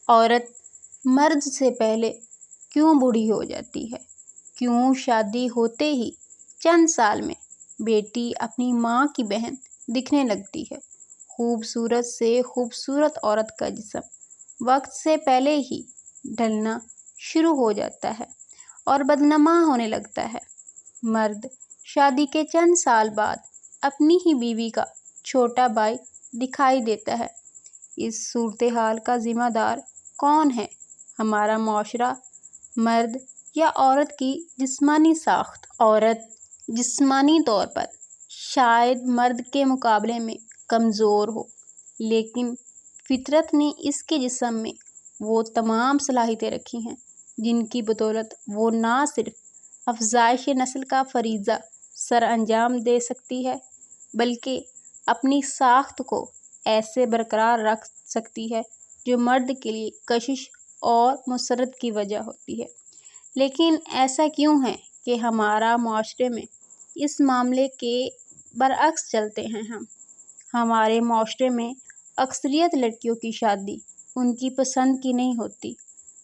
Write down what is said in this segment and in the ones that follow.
عورت مرد سے پہلے کیوں بوڑھی ہو جاتی ہے؟ کیوں شادی ہوتے ہی چند سال میں بیٹی اپنی ماں کی بہن دکھنے لگتی ہے؟ خوبصورت سے خوبصورت عورت کا جسم وقت سے پہلے ہی ڈھلنا شروع ہو جاتا ہے اور بدنما ہونے لگتا ہے۔ مرد شادی کے چند سال بعد اپنی ہی بیوی کا چھوٹا بھائی دکھائی دیتا ہے۔ اس صورتحال کا ذمہ دار کون ہے؟ ہمارا معاشرہ، مرد یا عورت کی جسمانی ساخت؟ عورت جسمانی طور پر شاید مرد کے مقابلے میں کمزور ہو، لیکن فطرت نے اس کے جسم میں وہ تمام صلاحیتیں رکھی ہیں جن کی بدولت وہ نہ صرف افزائش نسل کا فریضہ سر انجام دے سکتی ہے، بلکہ اپنی ساخت کو ایسے برقرار رکھ سکتی ہے جو مرد کے لیے کشش اور مسرت کی وجہ ہوتی ہے۔ لیکن ایسا کیوں ہے کہ ہمارا معاشرے میں اس معاملے کے برعکس چلتے ہیں؟ ہمارے معاشرے میں اکثریت لڑکیوں کی شادی ان کی پسند کی نہیں ہوتی،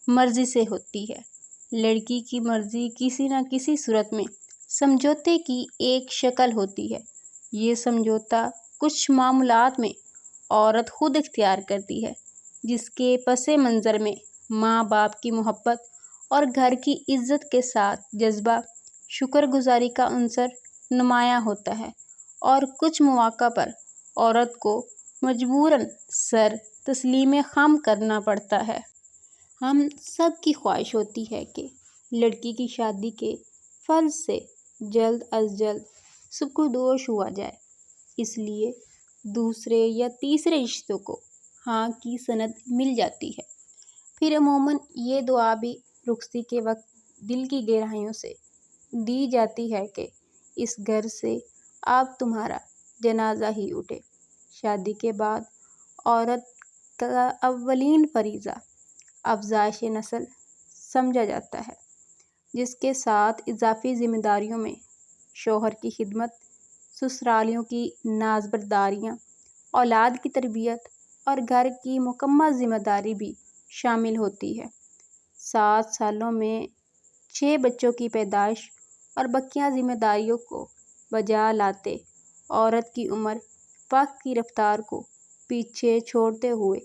مرضی سے ہوتی ہے۔ لڑکی کی مرضی کسی نہ کسی صورت میں سمجھوتے کی ایک شکل ہوتی ہے۔ یہ سمجھوتا کچھ معاملات میں عورت خود اختیار کرتی ہے، جس کے پس منظر میں ماں باپ کی محبت اور گھر کی عزت کے ساتھ جذبہ شکر گزاری کا عنصر نمایاں ہوتا ہے، اور کچھ مواقع پر عورت کو مجبوراً سر تسلیم خم کرنا پڑتا ہے۔ ہم سب کی خواہش ہوتی ہے کہ لڑکی کی شادی کے فرض سے جلد از جلد سبکدوش ہوا جائے، اس لیے دوسرے یا تیسرے رشتوں کو ہاں کی سند مل جاتی ہے۔ پھر عموماً یہ دعا بھی رخصتی کے وقت دل کی گہرائیوں سے دی جاتی ہے کہ اس گھر سے اب تمہارا جنازہ ہی اٹھے۔ شادی کے بعد عورت کا اولین فریضہ افزائش نسل سمجھا جاتا ہے، جس کے ساتھ اضافی ذمہ داریوں میں شوہر کی خدمت، سسرالیوں کی نازبرداریاں، اولاد کی تربیت اور گھر کی مکمل ذمہ داری بھی شامل ہوتی ہے۔ 7 سالوں میں 6 بچوں کی پیدائش اور بقیہ ذمہ داریوں کو بجا لاتے عورت کی عمر وقت کی رفتار کو پیچھے چھوڑتے ہوئے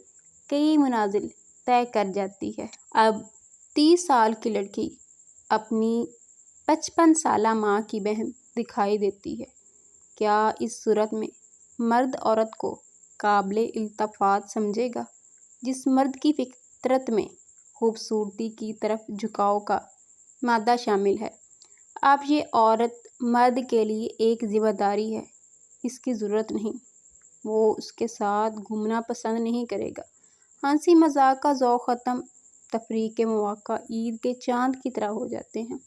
کئی منازل طے کر جاتی ہے۔ اب 30 سال کی لڑکی اپنی 55 سالہ ماں کی بہن دکھائی دیتی ہے۔ کیا اس صورت میں مرد عورت کو قابل التفات سمجھے گا؟ جس مرد کی فطرت میں خوبصورتی کی طرف جھکاؤ کا مادہ شامل ہے، اب یہ عورت مرد کے لیے ایک ذمہ داری ہے، اس کی ضرورت نہیں۔ وہ اس کے ساتھ گھومنا پسند نہیں کرے گا، ہنسی مذاق کا ذوق ختم، تفریح کے مواقع عید کے چاند کی طرح ہو جاتے ہیں۔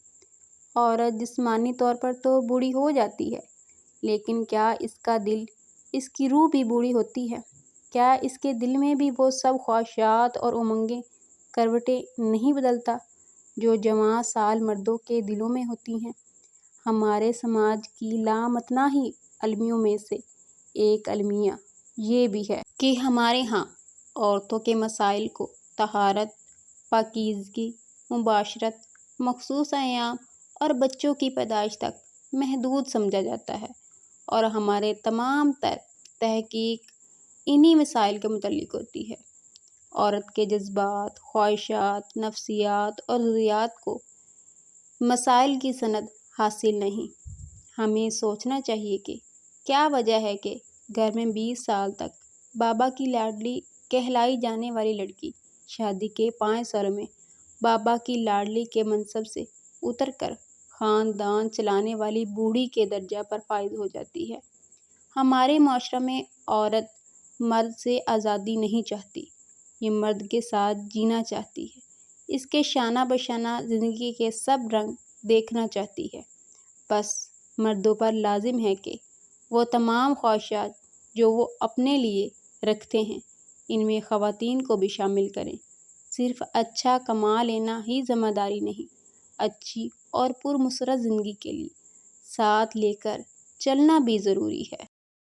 عورت جسمانی طور پر تو بوڑھی ہو جاتی ہے، لیکن کیا اس کا دل، اس کی روح بھی بوڑھی ہوتی ہے؟ کیا اس کے دل میں بھی وہ سب خواہشات اور امنگیں کروٹیں نہیں بدلتا جو جوان سال مردوں کے دلوں میں ہوتی ہیں؟ ہمارے سماج کی لامتناہی المیوں میں سے ایک المیہ یہ بھی ہے کہ ہمارے ہاں عورتوں کے مسائل کو طہارت، پاکیزگی، مباشرت، مخصوص ایام اور بچوں کی پیدائش تک محدود سمجھا جاتا ہے، اور ہمارے تمام تر تحقیق انہی مسائل کے متعلق ہوتی ہے۔ عورت کے جذبات، خواہشات، نفسیات اور ضروریات کو مسائل کی سند حاصل نہیں۔ ہمیں سوچنا چاہیے کہ کیا وجہ ہے کہ گھر میں 20 سال تک بابا کی لاڈلی کہلائی جانے والی لڑکی شادی کے 5 سالوں میں بابا کی لاڈلی کے منصب سے اتر کر خاندان چلانے والی بوڑھی کے درجہ پر فائز ہو جاتی ہے۔ ہمارے معاشرہ میں عورت مرد سے آزادی نہیں چاہتی، یہ مرد کے ساتھ جینا چاہتی ہے، اس کے شانہ بشانہ زندگی کے سب رنگ دیکھنا چاہتی ہے۔ بس مردوں پر لازم ہے کہ وہ تمام خواہشات جو وہ اپنے لیے رکھتے ہیں ان میں خواتین کو بھی شامل کریں۔ صرف اچھا کما لینا ہی ذمہ داری نہیں، اچھی اور پرمسرت زندگی کے لیے ساتھ لے کر چلنا بھی ضروری ہے۔